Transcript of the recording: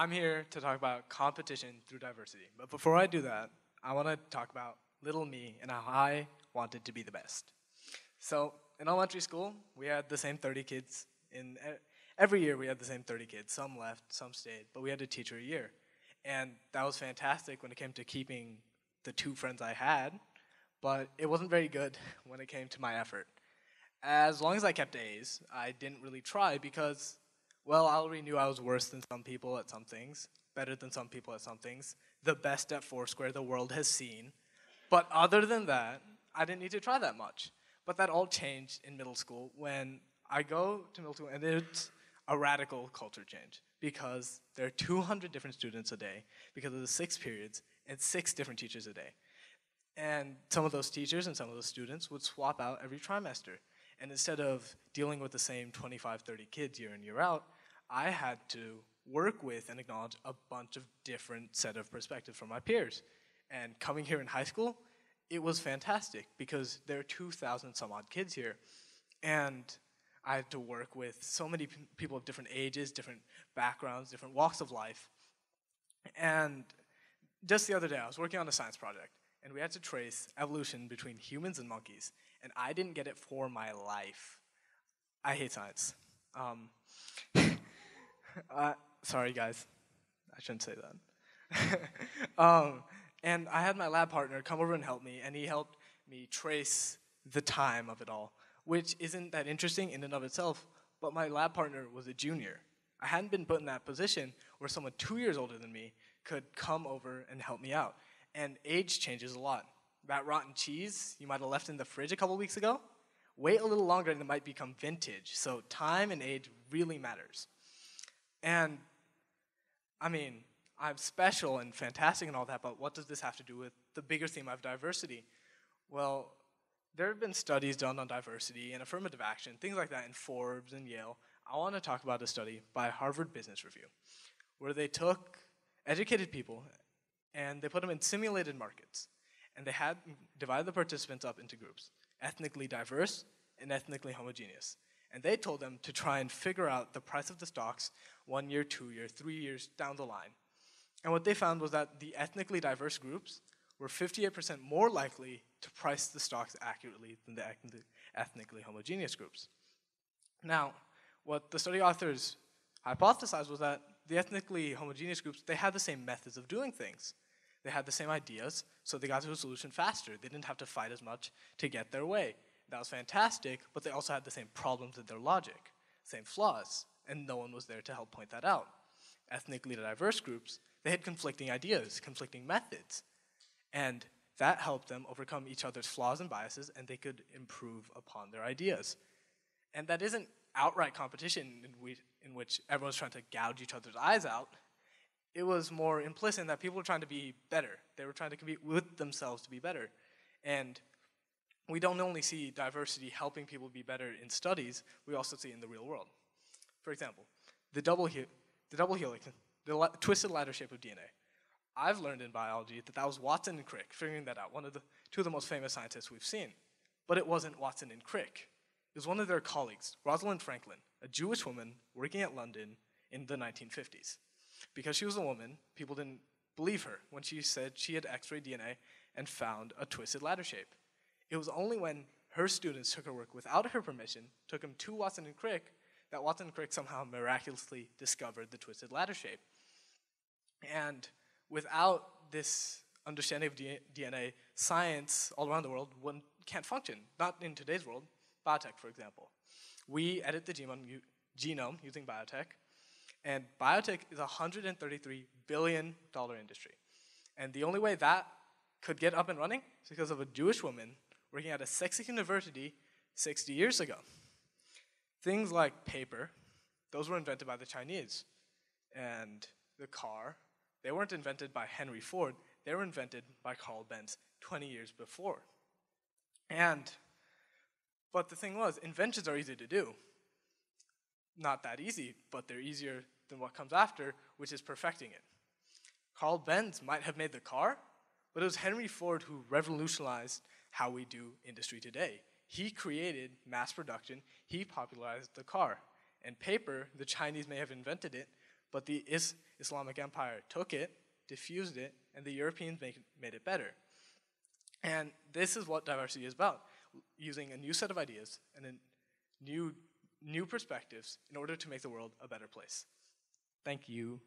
I'm here to talk about competition through diversity. But before I do that, I want to talk about little me and how I wanted to be the best. So in elementary school, we had the same 30 kids. Every year we had the same 30 kids. Some left, some stayed, but we had a teacher a year. And that was fantastic when it came to keeping the two friends I had, but it wasn't very good when it came to my effort. As long as I kept A's, I didn't really try because, well, I already knew I was worse than some people at some things, better than some people at some things, the best at Foursquare the world has seen. But other than that, I didn't need to try that much. But that all changed in middle school when I go to middle school and it's a radical culture change because there are 200 different students a day because of the 6 periods and 6 different teachers a day. And some of those teachers and some of those students would swap out every trimester. And instead of dealing with the same 25, 30 kids year in, year out, I had to work with and acknowledge a bunch of different set of perspectives from my peers. And coming here in high school, it was fantastic because there are 2,000 some odd kids here. And I had to work with so many people of different ages, different backgrounds, different walks of life. And just the other day, I was working on a science project, and we had to trace evolution between humans and monkeys, and I didn't get it for my life. I hate science. Sorry, guys. I shouldn't say that. And I had my lab partner come over and help me, and he helped me trace the time of it all, which isn't that interesting in and of itself, but my lab partner was a junior. I hadn't been put in that position where someone 2 years older than me could come over and help me out. And age changes a lot. That rotten cheese you might have left in the fridge a couple weeks ago, wait a little longer and it might become vintage. So time and age really matters. And I mean, I'm special and fantastic and all that, but what does this have to do with the bigger theme of diversity? Well, there have been studies done on diversity and affirmative action, things like that in Forbes and Yale. I want to talk about a study by Harvard Business Review, where they took educated people and they put them in simulated markets. And they had divided the participants up into groups, ethnically diverse and ethnically homogeneous. And they told them to try and figure out the price of the stocks 1 year, 2 years, 3 years down the line. And what they found was that the ethnically diverse groups were 58% more likely to price the stocks accurately than the ethnically homogeneous groups. Now, what the study authors hypothesized was that the ethnically homogeneous groups, they had the same methods of doing things. They had the same ideas, so they got to a solution faster. They didn't have to fight as much to get their way. That was fantastic, but they also had the same problems in their logic, same flaws, and no one was there to help point that out. Ethnically diverse groups, they had conflicting ideas, conflicting methods, and that helped them overcome each other's flaws and biases, and they could improve upon their ideas. And that isn't outright competition in which everyone's trying to gouge each other's eyes out. It was more implicit in that people were trying to be better. They were trying to compete with themselves to be better. And we don't only see diversity helping people be better in studies, we also see it in the real world. For example, the double helix, the twisted ladder shape of DNA. I've learned in biology that was Watson and Crick figuring that out, two of the most famous scientists we've seen. But it wasn't Watson and Crick. It was one of their colleagues, Rosalind Franklin, a Jewish woman working at London in the 1950s. Because she was a woman, people didn't believe her when she said she had X-ray DNA and found a twisted ladder shape. It was only when her students took her work without her permission, took them to Watson and Crick, that Watson and Crick somehow miraculously discovered the twisted ladder shape. And without this understanding of DNA, science all around the world can't function. Not in today's world. Biotech, for example. We edit the genome using biotech, and biotech is a $133 billion industry. And the only way that could get up and running is because of a Jewish woman working at a sexy university 60 years ago. Things like paper, those were invented by the Chinese. And the car, they weren't invented by Henry Ford, they were invented by Carl Benz 20 years before. But the thing was, inventions are easy to do. Not that easy, but they're easier than what comes after, which is perfecting it. Carl Benz might have made the car, but it was Henry Ford who revolutionized how we do industry today. He created mass production, he popularized the car. And paper, the Chinese may have invented it, but the Islamic Empire took it, diffused it, and the Europeans made it better. And this is what diversity is about, using a new set of ideas and new perspectives in order to make the world a better place. Thank you.